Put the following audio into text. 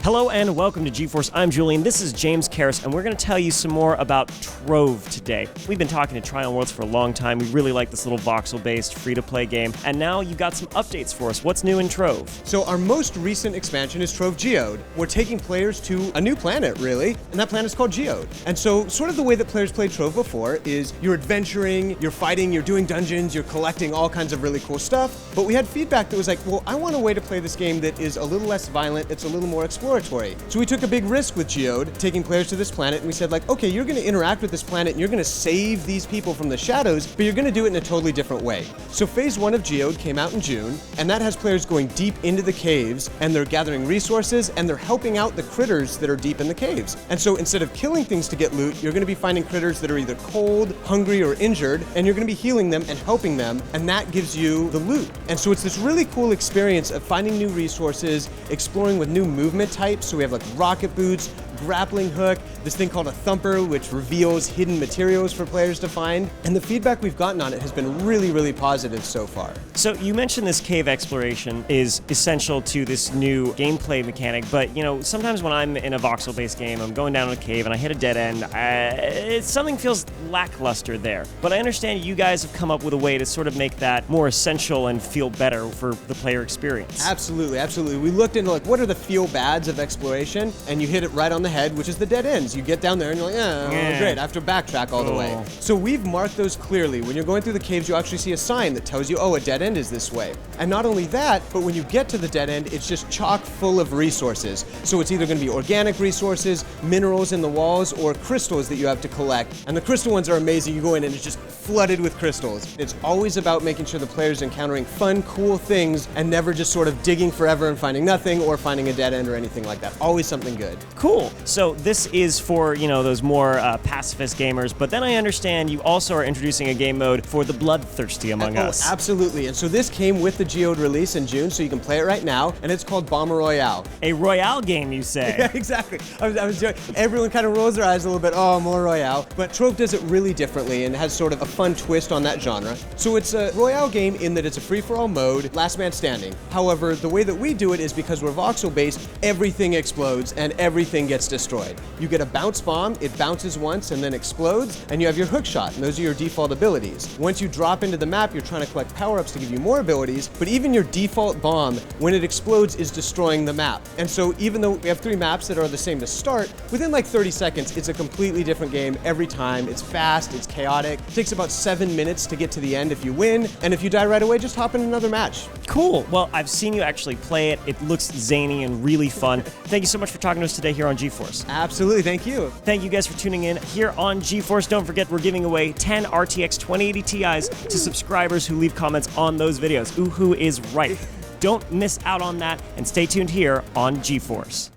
Hello and welcome to GeForce. I'm Julian. This is James Karras, and we're going to tell you some more about Trove today. We've been talking to Trion Worlds for a long time. We really like this little voxel-based free-to-play game, and now you got some updates for us. What's new in Trove? So our most recent expansion is Trove Geode. We're taking players to a new planet, really, and that planet is called Geode. And so sort of the way that players played Trove before is you're adventuring, you're fighting, you're doing dungeons, you're collecting all kinds of really cool stuff. But we had feedback that was like, well, I want a way to play this game that is a little less violent, it's a little more exploratory. So we took a big risk with Geode, taking players to this planet, and we said like, okay, you're gonna interact with this planet and you're gonna save these people from the shadows, but you're gonna do it in a totally different way. So phase 1 of Geode came out in June, and that has players going deep into the caves, and they're gathering resources, and they're helping out the critters that are deep in the caves. And so instead of killing things to get loot, you're gonna be finding critters that are either cold, hungry, or injured, and you're gonna be healing them and helping them, and that gives you the loot. And so it's this really cool experience of finding new resources, exploring with new movement types. So we have like rocket boots, grappling hook, this thing called a thumper, which reveals hidden materials for players to find. And the feedback we've gotten on it has been really, really positive so far. So you mentioned this cave exploration is essential to this new gameplay mechanic, but you know, sometimes when I'm in a voxel-based game, I'm going down a cave and I hit a dead end, something feels lackluster there. But I understand you guys have come up with a way to sort of make that more essential and feel better for the player experience. Absolutely, absolutely. We looked into like, what are the feel bads of exploration? And you hit it right on the head, which is the dead ends. You get down there and you're like, oh, great, I have to backtrack all the way. So we've marked those clearly. When you're going through the caves, you actually see a sign that tells you, oh, a dead end is this way. And not only that, but when you get to the dead end, it's just chock full of resources. So it's either going to be organic resources, minerals in the walls, or crystals that you have to collect. And the crystal ones are amazing. You go in and it's just flooded with crystals. It's always about making sure the player's encountering fun, cool things and never just sort of digging forever and finding nothing or finding a dead end or anything like that. Always something good. Cool. So this is for, you know, those more pacifist gamers, but then I understand you also are introducing a game mode for the bloodthirsty among us. Absolutely. And so this came with the Geode release in June, so you can play it right now, and it's called Bomber Royale. A Royale game, you say? Yeah, exactly. I was joking. Everyone kind of rolls their eyes a little bit, oh, more Royale. But Trove does it really differently and has sort of a fun twist on that genre. So it's a Royale game in that it's a free-for-all mode, last man standing. However, the way that we do it is because we're voxel-based, everything explodes and everything gets destroyed. You get a bounce bomb, it bounces once and then explodes, and you have your hook shot, and those are your default abilities. Once you drop into the map, you're trying to collect power-ups to give you more abilities, but even your default bomb, when it explodes, is destroying the map. And so even though we have 3 maps that are the same to start, within like 30 seconds, it's a completely different game every time. It's fast, it's chaotic, it takes about 7 minutes to get to the end if you win, and if you die right away, just hop in another match. Cool. Well, I've seen you actually play it. It looks zany and really fun. Thank you so much for talking to us today here on GeForce. Absolutely, thank you. Thank you guys for tuning in here on GeForce. Don't forget, we're giving away 10 RTX 2080 Ti's to subscribers who leave comments on those videos. Ooh, who is right? Don't miss out on that, and stay tuned here on GeForce.